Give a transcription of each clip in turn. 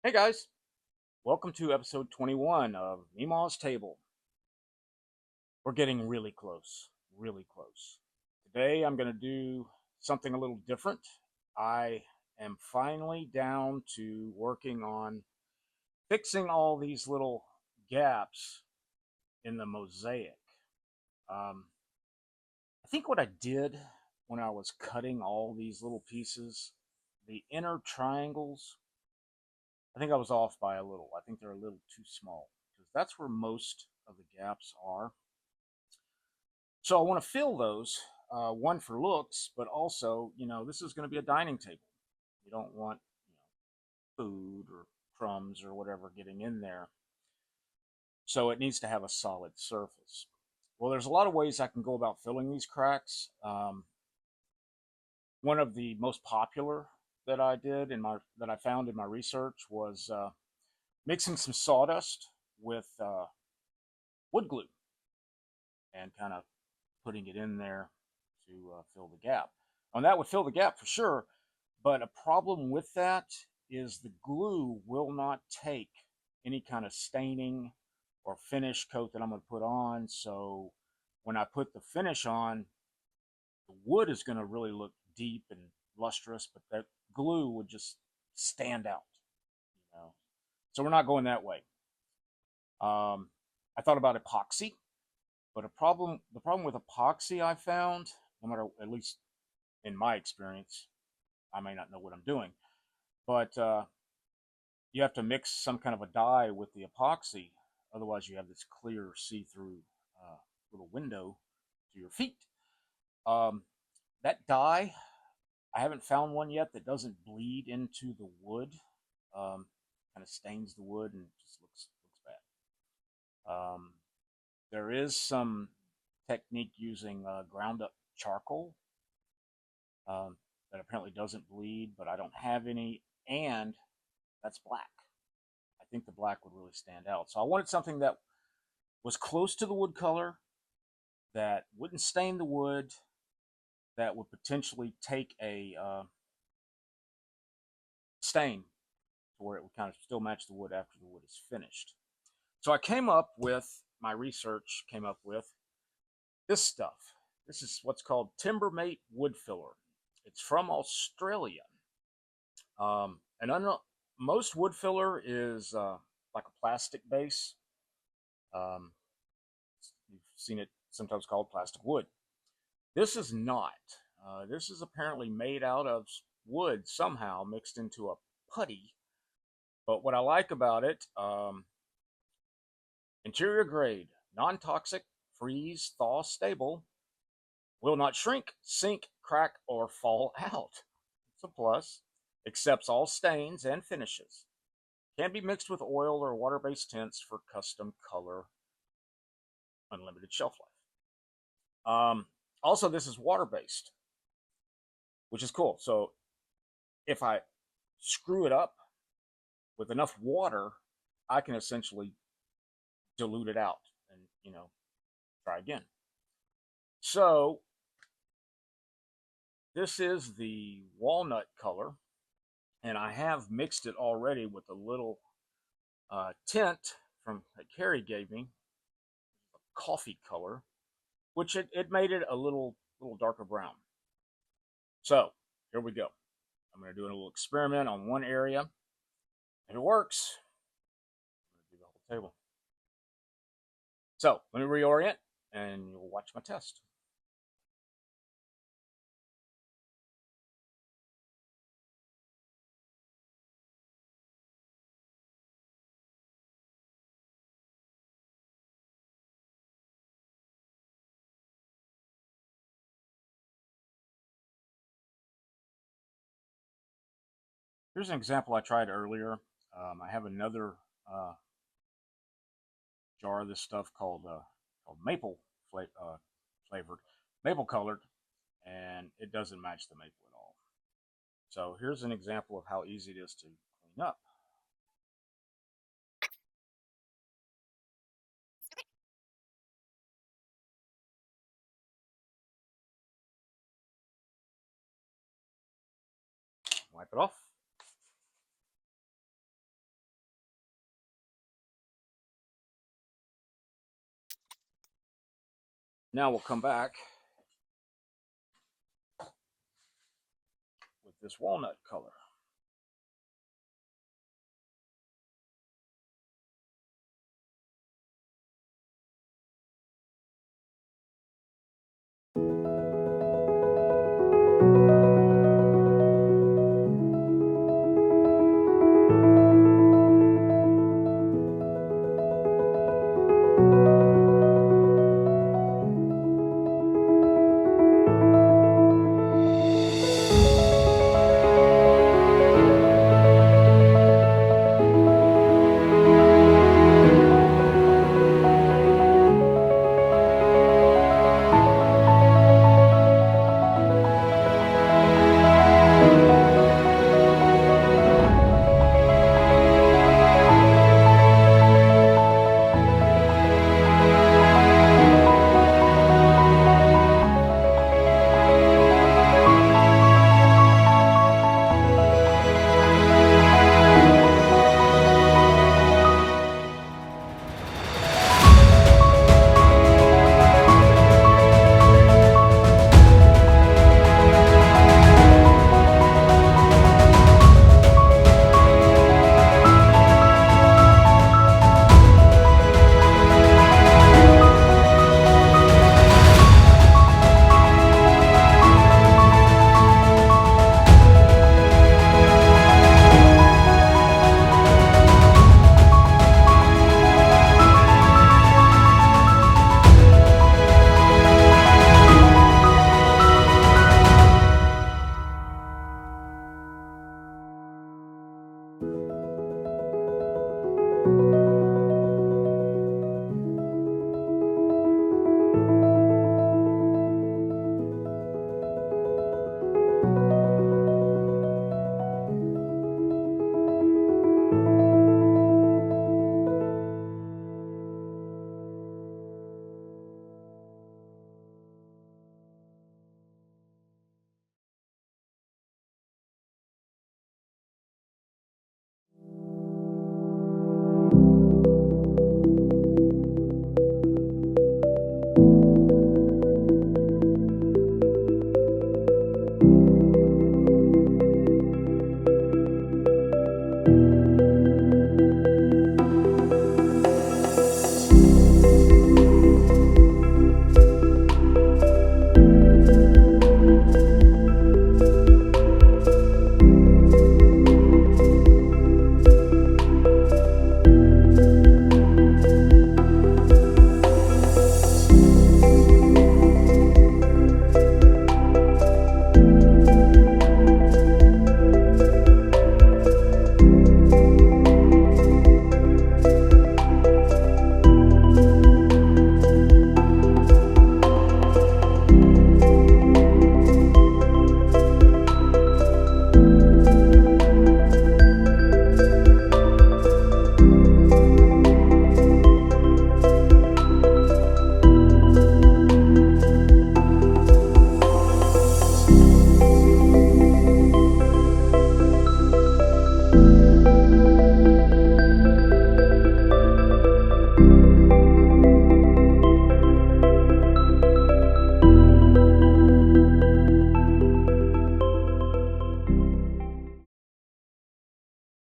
Hey guys, welcome to episode 21 of Memaw's Table. We're getting really close, really close. Today I'm going to do something a little different. I am finally down to working on fixing all these little gaps in the mosaic. Um, I think what I did when I was cutting all these little pieces, the inner triangles, I think I was off by a little. I think they're a little too small because that's where most of the gaps are. So I want to fill those, one for looks, but also, this is going to be a dining table. You don't want, food or crumbs or whatever getting in there. So it needs to have a solid surface. Well, there's a lot of ways I can go about filling these cracks. One of the most popular that I found in my research was mixing some sawdust with wood glue and kind of putting it in there to fill the gap. And that would fill the gap for sure, but a problem with that is the glue will not take any kind of staining or finish coat that I'm going to put on. So when I put the finish on, the wood is going to really look deep and lustrous, but that glue would just stand out, you know. So we're not going that way. I thought about epoxy, but the problem with epoxy I found, no matter, at least in my experience, I may not know what I'm doing, but you have to mix some kind of a dye with the epoxy. Otherwise, you have this clear, see-through little window to your feet. Um, that dye, I haven't found one yet that doesn't bleed into the wood. Kind of stains the wood and just looks bad. There is some technique using ground up charcoal um, that apparently doesn't bleed, but I don't have any, and that's black. I think the black would really stand out. So I wanted something that was close to the wood color, that wouldn't stain the wood, that would potentially take a stain to where it would kind of still match the wood after the wood is finished. So I came up with, my research came up with this stuff. This is what's called Timbermate Wood Filler. It's from Australia. And most wood filler is like a plastic base. Um, you've seen it sometimes called plastic wood. This is not. This is apparently made out of wood somehow mixed into a putty. But what I like about it, interior grade, non toxic, freeze, thaw, stable, will not shrink, sink, crack, or fall out. It's a plus. Accepts all stains and finishes. Can be mixed with oil or water-based tints for custom color, unlimited shelf life. Also, this is water-based, which is cool. So if I screw it up with enough water, I can essentially dilute it out and, try again. So this is the walnut color, and I have mixed it already with a little tint from that Carrie gave me, coffee color, which it made it a little darker brown. So here we go. I'm going to do a little experiment on one area. If it works, I'm going to do the whole table. So let me reorient and you'll watch my test. Here's an example I tried earlier. I have another uh, jar of this stuff called maple flavored, maple colored, and it doesn't match the maple at all. So here's an example of how easy it is to clean up. Wipe it off. Now we'll come back with this walnut color.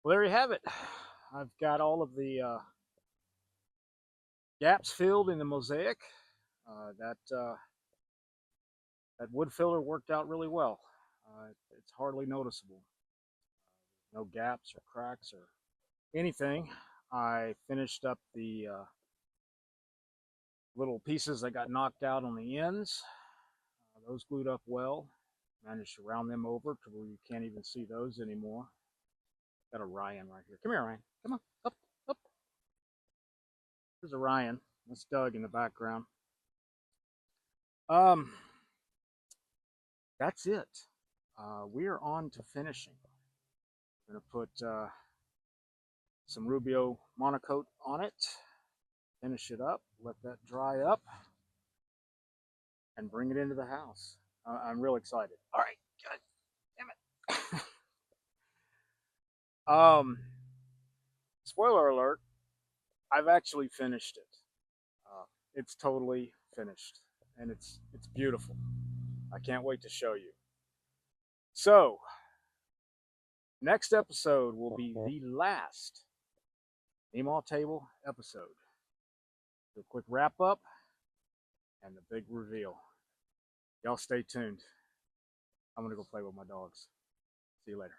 Well, there you have it. I've got all of the gaps filled in the mosaic. That wood filler worked out really well. It's hardly noticeable. No gaps or cracks or anything. I finished up the little pieces that got knocked out on the ends. Those glued up well. Managed to round them over to where you can't even see those anymore. Got a Ryan right here. Come here, Ryan. Come on. Up, up. There's a Ryan. That's Doug in the background. Um, that's it. We are on to finishing. I'm going to put some Rubio monocoat on it, finish it up, let that dry up, and bring it into the house. I'm real excited. All right, God damn it. Spoiler alert, I've actually finished it. It's totally finished. and it's beautiful. I can't wait to show you. So, next episode will be the last Memaw table episode. Do a quick wrap up and the big reveal. Y'all stay tuned. I'm gonna go play with my dogs. See you later.